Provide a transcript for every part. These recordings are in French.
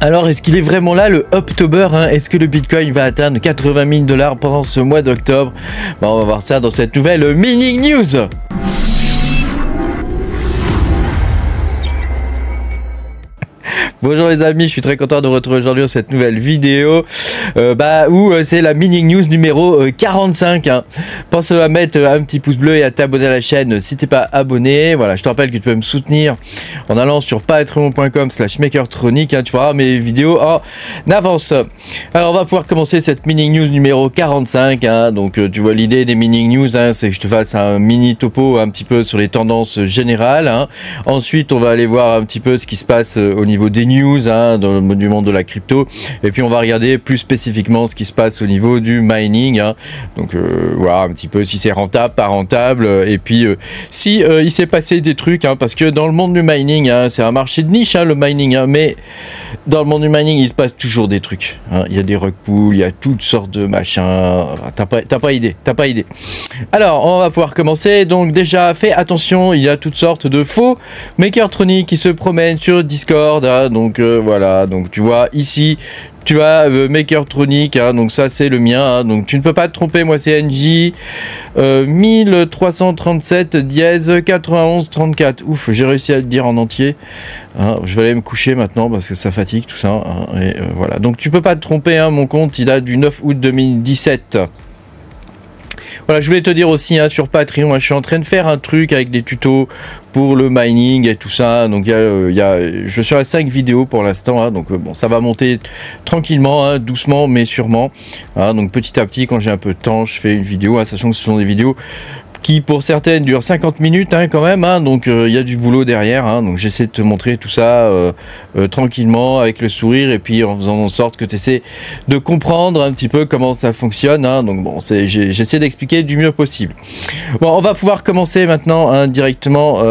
Alors, est-ce qu'il est vraiment là, le October, hein? Est-ce que le Bitcoin va atteindre 80 000 $ pendant ce mois d'octobre? On va voir ça dans cette nouvelle Mining News. Bonjour les amis, je suis très content de vous retrouver aujourd'hui dans cette nouvelle vidéo où c'est la Mining News numéro 45. Hein. Pense à mettre un petit pouce bleu et à t'abonner à la chaîne si t'es pas abonné. Voilà, je te rappelle que tu peux me soutenir en allant sur patreon.com/makertronic. Hein, tu pourras mes vidéos en avance. Alors on va pouvoir commencer cette Mining News numéro 45. Hein. Donc tu vois l'idée des Mining News, hein, c'est que je te fasse un mini topo un petit peu sur les tendances générales. Hein. Ensuite on va aller voir un petit peu ce qui se passe au niveau des news hein, dans le du monde de la crypto, et puis on va regarder plus spécifiquement ce qui se passe au niveau du mining, hein. Donc voir un petit peu si c'est rentable, pas rentable, et puis si il s'est passé des trucs, hein, parce que dans le monde du mining, hein, c'est un marché de niche, hein, le mining, hein, mais dans le monde du mining il se passe toujours des trucs, hein. Il y a des rug pools, il y a toutes sortes de machins, t'as pas idée. Alors on va pouvoir commencer. Donc déjà fais attention, il y a toutes sortes de faux Makertronic qui se promènent sur Discord, hein. Donc voilà, donc tu vois ici tu as Makertronic, hein, donc ça c'est le mien, hein, donc tu ne peux pas te tromper, moi c'est NJ 1337 dièse 91 34. Ouf, j'ai réussi à le dire en entier, hein. Je vais aller me coucher maintenant parce que ça fatigue tout ça, hein, et voilà, donc tu peux pas te tromper, hein, mon compte il date du 9 août 2017. Voilà, je voulais te dire aussi, hein, sur Patreon, hein, je suis en train de faire un truc avec des tutos pour le mining et tout ça. Donc je suis à 5 vidéos pour l'instant, hein, donc bon, ça va monter tranquillement, hein, doucement mais sûrement, hein. Donc petit à petit, quand j'ai un peu de temps, je fais une vidéo, hein, sachant que ce sont des vidéos qui pour certaines durent 50 minutes, hein, quand même, hein, donc il y a du boulot derrière, hein, donc j'essaie de te montrer tout ça tranquillement, avec le sourire, et puis en faisant en sorte que tu essaies de comprendre un petit peu comment ça fonctionne, hein, donc bon, j'essaie d'expliquer du mieux possible. Bon, on va pouvoir commencer maintenant, hein, directement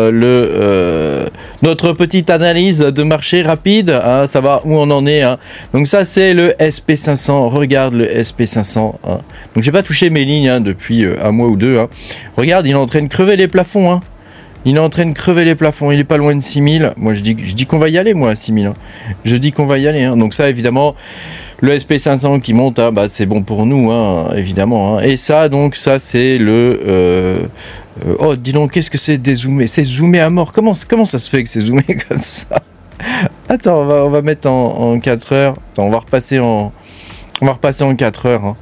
notre petite analyse de marché rapide, hein, savoir où on en est, hein. Donc ça c'est le SP500, regarde le SP500, hein. Donc j'ai pas touché mes lignes, hein, depuis un mois ou deux, hein. Regarde, il est en train de crever les plafonds, hein. Il est en train de crever les plafonds, il est pas loin de 6000. Moi je dis qu'on va y aller, moi, à 6000, hein. Je dis qu'on va y aller, hein. Donc ça évidemment, le SP500 qui monte, hein, bah, c'est bon pour nous, hein, évidemment, hein. Et ça, donc ça c'est le oh, dis donc, qu'est-ce que c'est dézoomé? C'est zoomé à mort. Comment ça se fait que c'est zoomé comme ça? Attends, on va mettre en 4 heures. Attends, on va repasser en 4 heures, hein.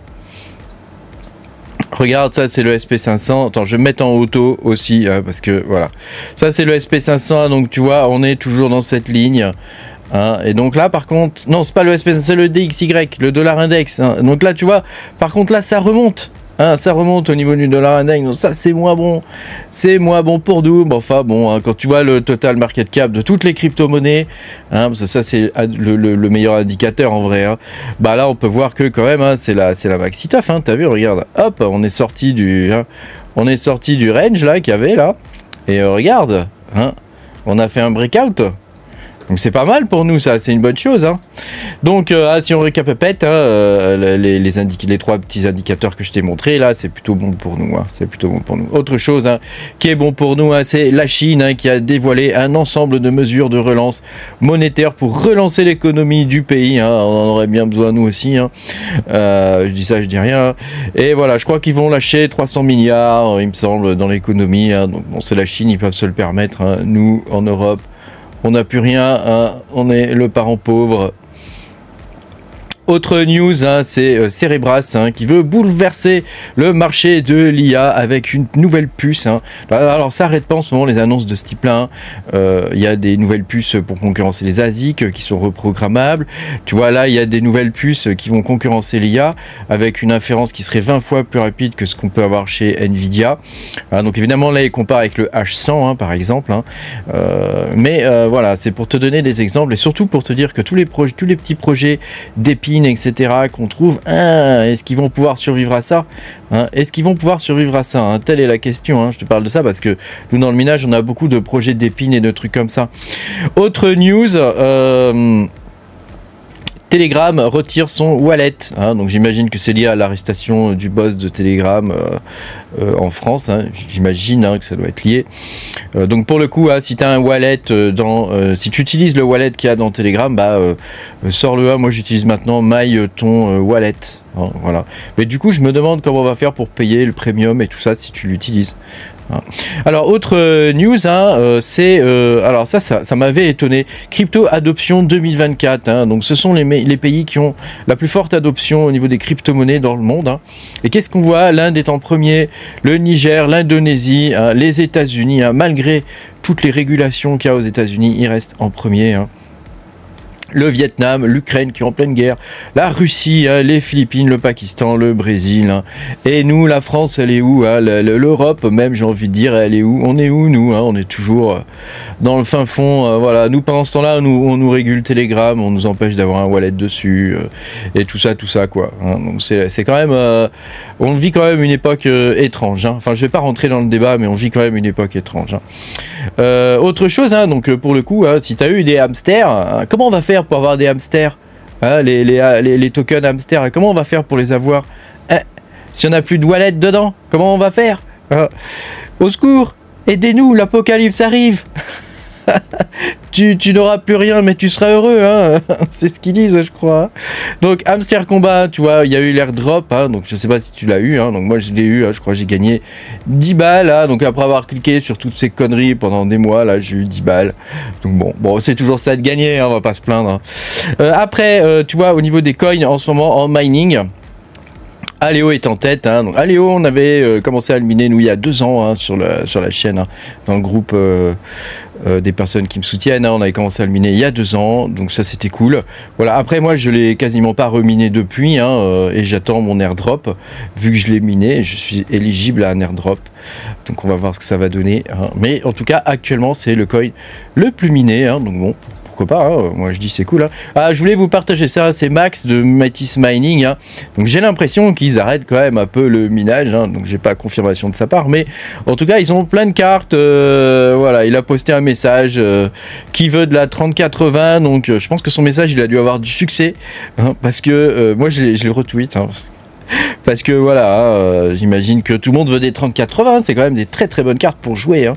Regarde, ça c'est le SP500. Attends, je vais mettre en auto aussi, hein, parce que voilà. Ça c'est le SP500, donc tu vois, on est toujours dans cette ligne, hein. Et donc là, par contre, non, c'est pas le SP500, c'est le DXY, le dollar index, hein. Donc là, tu vois, par contre, là, ça remonte. Hein, ça remonte au niveau du dollar index, donc ça c'est moins bon. C'est moins bon pour nous. Bon, enfin bon, hein, quand tu vois le total market cap de toutes les crypto-monnaies, hein, parce que ça c'est le meilleur indicateur en vrai, hein. Bah là on peut voir que quand même, hein, c'est la maxi tough, hein, t'as vu, regarde, hop, on est sorti du range là qu'il y avait là, et regarde, hein, on a fait un breakout. Donc c'est pas mal pour nous, ça, c'est une bonne chose, hein. Donc si on récapépète, hein, les trois petits indicateurs que je t'ai montrés là, c'est plutôt bon pour nous, hein. C'est plutôt bon pour nous. Autre chose, hein, qui est bon pour nous, hein, c'est la Chine, hein, qui a dévoilé un ensemble de mesures de relance monétaire pour relancer l'économie du pays, hein. On en aurait bien besoin nous aussi, hein. Je dis ça, je dis rien, hein. Et voilà, je crois qu'ils vont lâcher 300 milliards, il me semble, dans l'économie, hein. Donc bon, c'est la Chine, ils peuvent se le permettre, hein. Nous, en Europe, on n'a plus rien, hein, on est le parent pauvre. Autre news, hein, c'est Cerebras, hein, qui veut bouleverser le marché de l'IA avec une nouvelle puce, hein. Alors ça arrête pas en ce moment les annonces de ce type-là, hein. Il y a des nouvelles puces pour concurrencer les ASIC qui sont reprogrammables. Tu vois là, il y a des nouvelles puces qui vont concurrencer l'IA avec une inférence qui serait 20 fois plus rapide que ce qu'on peut avoir chez Nvidia. Hein, donc évidemment là, il compare avec le H100, hein, par exemple, hein. Voilà, c'est pour te donner des exemples et surtout pour te dire que tous les petits projets d'épines, etc., qu'on trouve, hein, est-ce qu'ils vont pouvoir survivre à ça, hein, est-ce qu'ils vont pouvoir survivre à ça, hein, telle est la question, hein. Je te parle de ça parce que nous dans le minage on a beaucoup de projets d'épines et de trucs comme ça. Autre news, Telegram retire son wallet. Hein, donc j'imagine que c'est lié à l'arrestation du boss de Telegram en France. Hein, j'imagine que ça doit être lié. Donc pour le coup, si tu as un wallet si tu utilises le wallet qu'il y a dans Telegram, sors-le. Moi j'utilise maintenant ton wallet. Hein, voilà. Mais du coup, je me demande comment on va faire pour payer le premium et tout ça si tu l'utilises. Alors autre news, alors ça m'avait étonné. Crypto adoption 2024. Hein, donc ce sont les pays qui ont la plus forte adoption au niveau des crypto-monnaies dans le monde. Hein. Et qu'est-ce qu'on voit? L'Inde est en premier, le Niger, l'Indonésie, les États-Unis. Hein, malgré toutes les régulations qu'il y a aux États-Unis, ils restent en premier. Hein. Le Vietnam, l'Ukraine qui est en pleine guerre, la Russie, les Philippines, le Pakistan, le Brésil. Hein. Et nous, la France, elle est où? L'Europe, même, j'ai envie de dire, elle est où? On est où, nous? On est toujours dans le fin fond. Voilà. Nous, pendant ce temps-là, on nous régule Telegram, on nous empêche d'avoir un wallet dessus, et tout ça, quoi. Hein. Donc, c'est quand même... on vit quand même une époque étrange. Hein. Enfin, je vais pas rentrer dans le débat, mais on vit quand même une époque étrange. Hein. Autre chose, donc pour le coup, si tu as eu des hamsters, comment on va faire pour avoir des hamsters, les tokens hamsters, comment on va faire pour les avoir, si on n'a plus de wallet dedans, comment on va faire, au secours, aidez-nous, l'apocalypse arrive. tu n'auras plus rien, mais tu seras heureux, hein. C'est ce qu'ils disent, je crois. Donc Hamster Combat, tu vois, il y a eu l'airdrop, hein, donc je sais pas si tu l'as eu, hein, donc moi je l'ai eu, hein, je crois que j'ai gagné 10 balles, hein, donc après avoir cliqué sur toutes ces conneries pendant des mois, là j'ai eu 10 balles. Donc bon, c'est toujours ça de gagner, hein, on va pas se plaindre. Hein. Après, tu vois, au niveau des coins en ce moment en mining, Aléo est en tête. Hein. Donc, Aléo, on avait commencé à le miner, nous, il y a 2 ans, hein, sur la chaîne, hein, dans le groupe des personnes qui me soutiennent. Hein, on avait commencé à le miner il y a 2 ans, donc ça, c'était cool. Voilà. Après, moi, je l'ai quasiment pas reminé depuis, hein, et j'attends mon airdrop. Vu que je l'ai miné, je suis éligible à un airdrop. Donc, on va voir ce que ça va donner. Hein. Mais en tout cas, actuellement, c'est le coin le plus miné. Hein, donc, bon. Pourquoi pas, hein, moi je dis c'est cool. Hein. Je voulais vous partager ça, c'est Max de Matisse Mining. Hein. Donc j'ai l'impression qu'ils arrêtent quand même un peu le minage, hein, donc j'ai pas confirmation de sa part, mais en tout cas ils ont plein de cartes. Voilà, il a posté un message qui veut de la 3080, donc je pense que son message il a dû avoir du succès, hein, parce que moi je le retweet. Hein. Parce que voilà, j'imagine que tout le monde veut des 3080, c'est quand même des très très bonnes cartes pour jouer. Hein.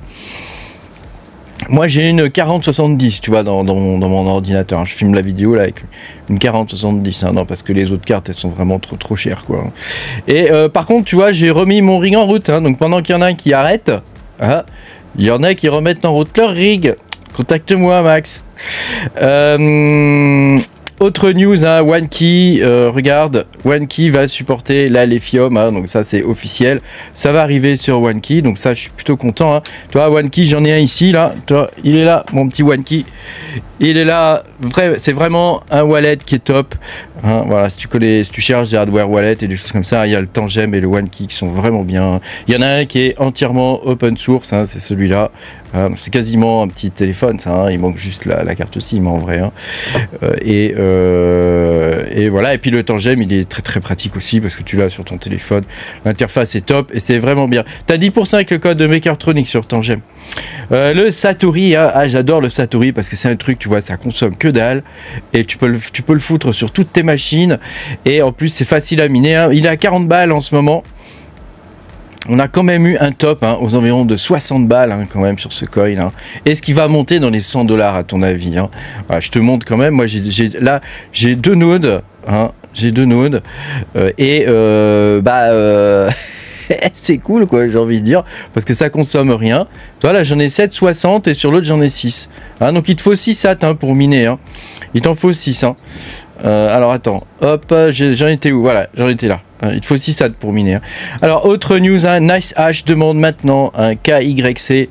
Moi j'ai une 4070, tu vois, dans mon ordinateur. Je filme la vidéo là avec une 4070, hein, non, parce que les autres cartes elles sont vraiment trop chères, quoi. Et par contre, tu vois, j'ai remis mon rig en route, hein, donc pendant qu'il y en a un qui arrête, hein, il y en a qui remettent en route leur rig. Contacte-moi, Max. Autre news, hein, OneKey, regarde, OneKey va supporter la Lithium, hein, donc ça c'est officiel, ça va arriver sur OneKey, donc ça je suis plutôt content. Hein. Toi, OneKey, j'en ai un ici, là, toi, il est là, mon petit OneKey, il est là, c'est vraiment un wallet qui est top. Hein, voilà, si tu cherches des hardware wallet et des choses comme ça, il y a le Tangem et le OneKey qui sont vraiment bien. Il y en a un qui est entièrement open source, hein, c'est celui-là. C'est quasiment un petit téléphone, ça. Hein, il manque juste la carte SIM en vrai. Hein. Et voilà. Et puis le Tangem, il est très très pratique aussi parce que tu l'as sur ton téléphone. L'interface est top et c'est vraiment bien. T'as 10% avec le code de Makertronic sur Tangem. Le Satori, hein, j'adore le Satori parce que c'est un truc, tu vois, ça consomme que dalle et tu peux le foutre sur toutes tes machines et en plus c'est facile à miner. Hein. Il est à 40 balles en ce moment. On a quand même eu un top, hein, aux environs de 60 balles, hein, quand même sur ce coin. Hein. Est-ce qu'il va monter dans les 100 $ à ton avis, hein? Voilà, je te montre quand même. Moi, j'ai 2 nodes. Hein, j'ai 2 nodes. C'est cool, quoi, j'ai envie de dire. Parce que ça consomme rien. Toi, là, j'en ai 7,60 et sur l'autre, j'en ai 6. Hein, donc, il te faut 6 sats, hein, pour miner. Hein. Il t'en faut 6. Hein. Alors, attends. Hop, j'en étais où? Voilà, j'en étais là. Il te faut 6 sats pour miner. Alors, autre news, hein, NiceHash demande maintenant un KYC.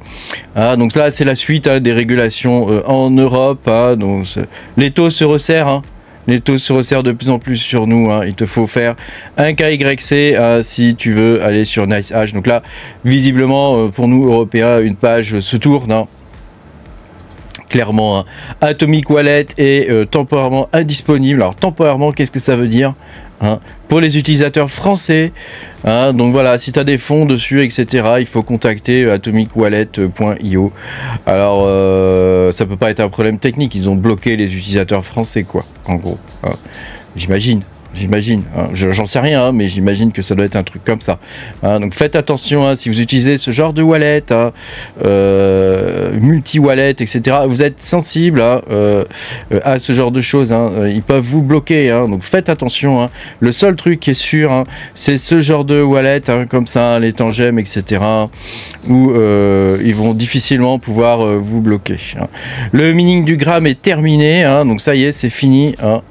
Donc là, c'est la suite, hein, des régulations en Europe. Hein, donc, les taux se resserrent. Hein. Les taux se resserrent de plus en plus sur nous. Hein. Il te faut faire un KYC si tu veux aller sur NiceHash. Donc là, visiblement, pour nous, Européens, une page se tourne. Hein. Clairement, hein. Atomic Wallet est temporairement indisponible. Alors temporairement, qu'est-ce que ça veut dire? hein, pour les utilisateurs français. Hein, donc voilà, si tu as des fonds dessus, etc., il faut contacter atomicwallet.io. Alors, ça peut pas être un problème technique, ils ont bloqué les utilisateurs français, quoi, en gros. Hein, j'imagine. Hein. J'en sais rien, hein, mais j'imagine que ça doit être un truc comme ça. Hein, donc faites attention, hein, si vous utilisez ce genre de wallet, hein, multi-wallet, etc., vous êtes sensible hein, à ce genre de choses. Hein, ils peuvent vous bloquer, hein, donc faites attention. Hein. Le seul truc qui est sûr, hein, c'est ce genre de wallet, hein, comme ça, les tangèmes, etc., où ils vont difficilement pouvoir vous bloquer. Hein. Le mining du gramme est terminé, hein, donc ça y est, c'est fini. Hein.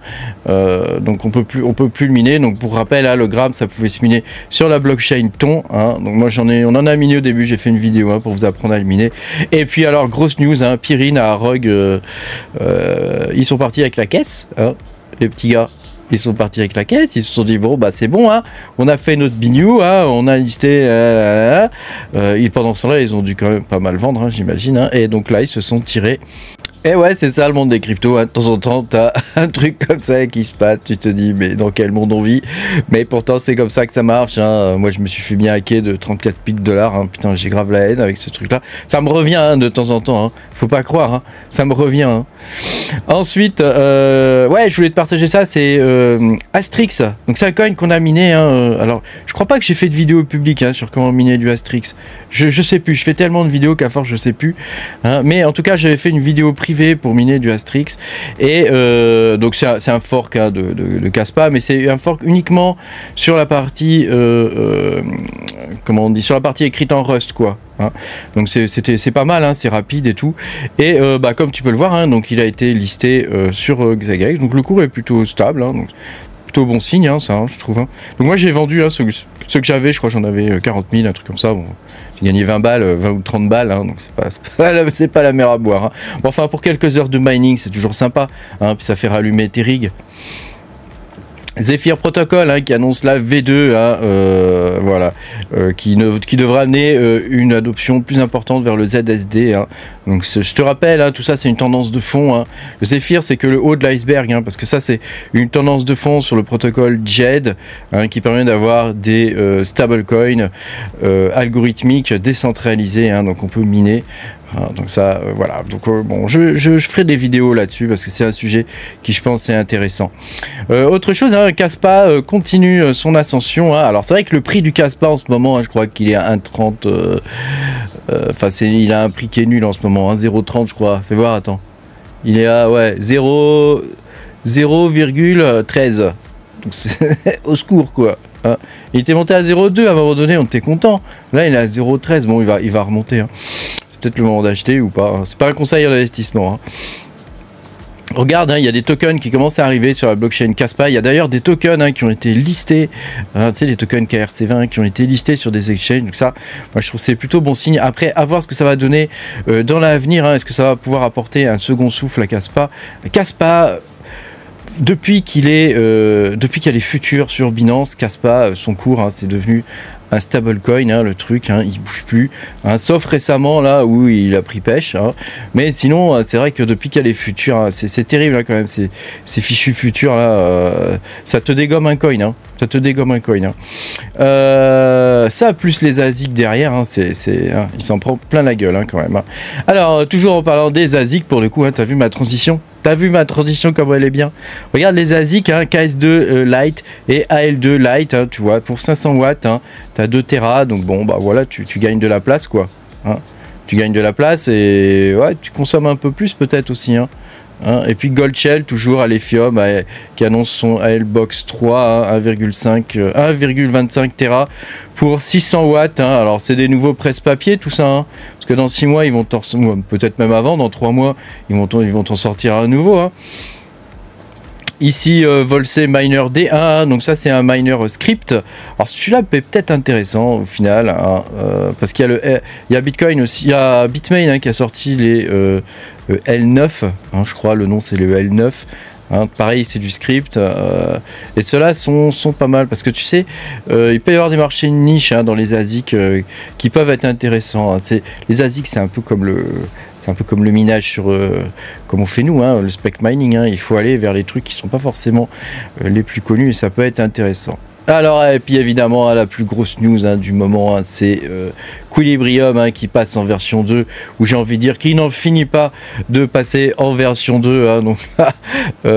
Donc on peut plus le miner. Donc pour rappel, hein, le gramme ça pouvait se miner sur la blockchain Ton. Hein. Donc moi on en a miné au début, j'ai fait une vidéo hein, pour vous apprendre à le miner. Et puis alors grosse news, hein, Pirine à Rogue, ils sont partis avec la caisse, hein, les petits gars. Ils sont partis avec la caisse, ils se sont dit bon bah c'est bon, hein, on a fait notre bignou, hein, on a listé, et pendant ce temps-là ils ont dû quand même pas mal vendre, hein, j'imagine, hein, et donc là ils se sont tirés. Et ouais, c'est ça le monde des cryptos, hein. De temps en temps, t'as un truc comme ça qui se passe, tu te dis, mais dans quel monde on vit? Mais pourtant, c'est comme ça que ça marche, hein. Moi, je me suis fait bien hacker de 34 pics $, hein. Putain, j'ai grave la haine avec ce truc-là. Ça me revient, hein, de temps en temps, hein. Faut pas croire, hein. Ça me revient, hein. Ensuite, ouais, je voulais te partager ça, c'est Astrix. Donc, c'est un coin qu'on a miné, hein. Alors, je crois pas que j'ai fait de vidéo publique, hein, sur comment miner du Astrix. Je sais plus, je fais tellement de vidéos qu'à force, je sais plus. Hein. Mais en tout cas, j'avais fait une vidéo privée pour miner du Astrix et donc c'est un fork hein, de Kaspa, mais c'est un fork uniquement sur la partie comment on dit, sur la partie écrite en Rust quoi. Hein. Donc c'est pas mal, hein, c'est rapide et tout. Et bah, comme tu peux le voir, hein, donc il a été listé sur Xagax, donc le cours est plutôt stable. Hein, donc plutôt bon signe, hein, ça, hein, je trouve. Hein. Donc moi j'ai vendu hein, ceux que j'avais, je crois j'en avais 40 000, un truc comme ça. Bon, j'ai gagné 20 balles, 20 ou 30 balles, hein, donc c'est pas la mer à boire. Hein. Bon, enfin pour quelques heures de mining, c'est toujours sympa, hein, puis ça fait rallumer tes rigs. Zephyr Protocol hein, qui annonce la V2, hein, voilà, qui devra amener une adoption plus importante vers le ZSD. Hein. Donc je te rappelle, hein, tout ça c'est une tendance de fond. Hein. Le Zephyr c'est que le haut de l'iceberg, hein, parce que ça c'est une tendance de fond sur le protocole JED hein, qui permet d'avoir des stablecoins algorithmiques décentralisés, hein, donc on peut miner. Donc ça, voilà. Donc bon, je ferai des vidéos là-dessus parce que c'est un sujet qui, je pense, est intéressant. Autre chose, hein, Kaspa continue son ascension. Hein. Alors c'est vrai que le prix du Kaspa en ce moment, hein, je crois qu'il est à 1,30. Enfin, il a un prix qui est nul en ce moment, 1,030 je crois. Fais voir, attends. Il est à ouais 0,13. Au secours quoi. Hein. Il était monté à 0,2 à un moment donné, on était content. Là, il est à 0,13. Bon, il va remonter. Hein. Peut-être le moment d'acheter ou pas, c'est pas un conseil d'investissement. Hein. Regarde, hein, il y a des tokens qui commencent à arriver sur la blockchain Kaspa. Il y a d'ailleurs des tokens hein, qui ont été listés, hein, tu sais, les tokens KRC20 qui ont été listés sur des exchanges. Donc ça, moi je trouve c'est plutôt bon signe. Après, à voir ce que ça va donner dans l'avenir. Hein, est-ce que ça va pouvoir apporter un second souffle à Kaspa? Kaspa, depuis qu'il y a les futurs sur Binance, Kaspa, son cours, hein, c'est devenu un stablecoin, hein, le truc, hein, il bouge plus, hein, sauf récemment là où il a pris pêche, hein, mais sinon c'est vrai que depuis qu'il y a les futurs, hein, c'est terrible hein, quand même, ces fichus futurs là, ça te dégomme un coin, hein, ça te dégomme un coin. Hein. Ça plus les ASIC derrière, hein, hein, il s'en prend plein la gueule hein, quand même. Hein. Alors toujours en parlant des ASIC pour le coup, hein, t'as vu ma transition? T'as vu ma transition comme elle est bien? Regarde les ASIC, hein, KS2 Lite et AL2 Lite, hein, tu vois, pour 500 watts, hein, t'as 2 Tera, donc bon, bah voilà, tu gagnes de la place, quoi. Hein. Tu gagnes de la place et ouais, tu consommes un peu plus peut-être aussi, hein. Hein. Et puis Goldshell, toujours à l'Ephium, qui annonce son ALBox 3, hein, 1,25 Tera pour 600 watts. Hein. Alors c'est des nouveaux presse-papier, tout ça, hein. Parce que dans 6 mois, ils vont peut-être même avant, dans 3 mois, ils vont t'en sortir un nouveau. Hein. Ici, Volsey Miner D1, donc ça c'est un miner script. Alors celui-là peut être intéressant au final, hein, parce qu'il y a Bitcoin aussi, il y a Bitmain hein, qui a sorti les L9, hein, je crois, le nom c'est le L9. Hein, pareil, c'est du script, et ceux-là sont pas mal parce que tu sais, il peut y avoir des marchés de niche hein, dans les ASIC qui peuvent être intéressants. Hein. Les ASIC, c'est un peu comme C'est un peu comme le minage sur, comme on fait nous, hein, le spec mining. Hein, il faut aller vers les trucs qui sont pas forcément les plus connus et ça peut être intéressant. Alors, et puis évidemment, la plus grosse news du moment, c'est Quilibrium qui passe en version 2, où j'ai envie de dire qu'il n'en finit pas de passer en version 2.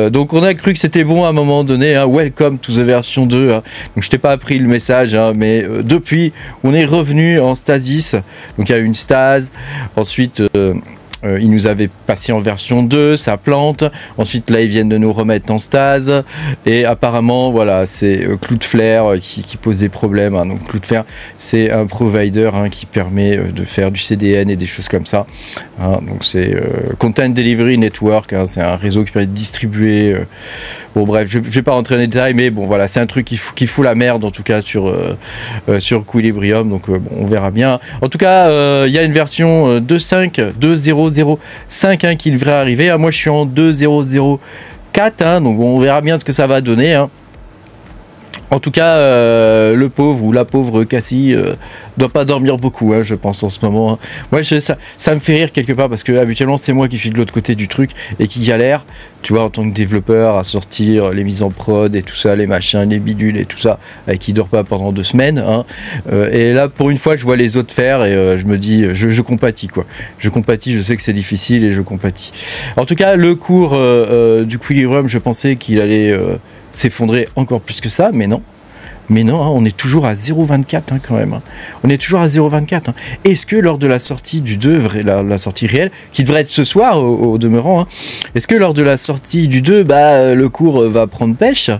Donc on a cru que c'était bon à un moment donné. Welcome to the version 2. Donc je t'ai pas appris le message, mais depuis, on est revenu en stasis. Donc il y a eu une stase. Ensuite... ils nous avaient passé en version 2, ça plante. Ensuite, là, ils viennent de nous remettre en stase. Et apparemment, voilà, c'est Cloudflare qui pose des problèmes. Donc, Cloudflare, c'est un provider qui permet de faire du CDN et des choses comme ça. Donc, c'est Content Delivery Network. C'est un réseau qui permet de distribuer. Bon, bref, je vais pas rentrer dans les détails, mais bon, voilà, c'est un truc qui fout la merde, en tout cas, sur Quilibrium. Donc, bon, on verra bien. En tout cas, il y a une version 2.0.0.5 qui devrait arriver. Moi, je suis en 2.0.0.4, donc on verra bien ce que ça va donner. En tout cas, le pauvre ou la pauvre Cassie doit pas dormir beaucoup, je pense, en ce moment. Moi, ça me fait rire quelque part parce que habituellement, c'est moi qui suis de l'autre côté du truc et qui galère, tu vois, en tant que développeur, à sortir les mises en prod et tout ça, les machins, les bidules et tout ça, et qui dort pas pendant 2 semaines. Et là, pour une fois, je vois les autres faire et je me dis, je compatis, quoi. Je compatis, je sais que c'est difficile et je compatis. En tout cas, le cours du Quilibrium, je pensais qu'il allait... s'effondrer encore plus que ça, mais non. Mais non, on est toujours à 0.24 quand même. On est toujours à 0.24. Est-ce que lors de la sortie du 2, la sortie réelle, qui devrait être ce soir au demeurant, est-ce que lors de la sortie du 2, le cours va prendre pêche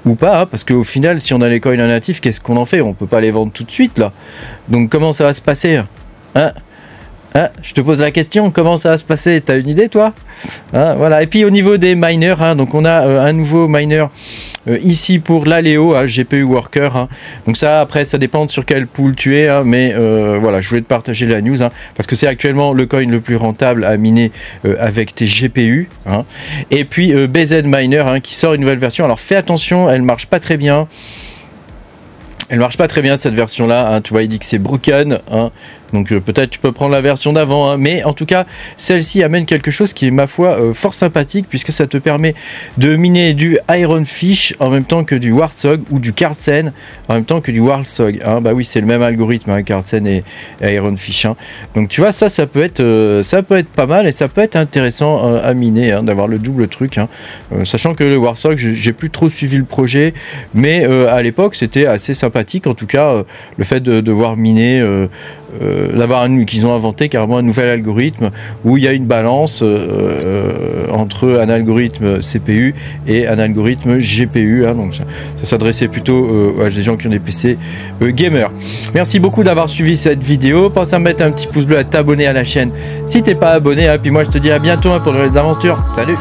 ou pas, parce qu'au final, si on a les coins natifs, qu'est-ce qu'on en fait? On peut pas les vendre tout de suite, là. Donc comment ça va se passer, je te pose la question, comment ça va se passer? T'as une idée, toi? Voilà. Et puis au niveau des miners, donc on a un nouveau miner ici pour l'Aleo, GPU Worker. Donc ça, après, ça dépend sur quel pool tu es, mais voilà, je voulais te partager la news, parce que c'est actuellement le coin le plus rentable à miner avec tes GPU. Et puis BZ Miner qui sort une nouvelle version. Alors fais attention, elle marche pas très bien. Elle marche pas très bien cette version là, tu vois, il dit que c'est broken, donc peut-être tu peux prendre la version d'avant, mais en tout cas celle-ci amène quelque chose qui est ma foi fort sympathique, puisque ça te permet de miner du Ironfish en même temps que du Warthog, ou du Kartsen en même temps que du Warthog. Bah oui, c'est le même algorithme, Kartsen et Ironfish. Donc tu vois, ça peut être pas mal et ça peut être intéressant à miner, d'avoir le double truc, sachant que le Warthog, j'ai plus trop suivi le projet, mais à l'époque c'était assez sympathique. En tout cas, le fait de devoir miner, qu'ils ont inventé carrément un nouvel algorithme où il y a une balance entre un algorithme CPU et un algorithme GPU. Donc ça s'adressait plutôt à des gens qui ont des PC gamers. Merci beaucoup d'avoir suivi cette vidéo. Pense à mettre un petit pouce bleu, à t'abonner à la chaîne si t'es pas abonné. Puis moi je te dis à bientôt pour de nouvelles aventures. Salut!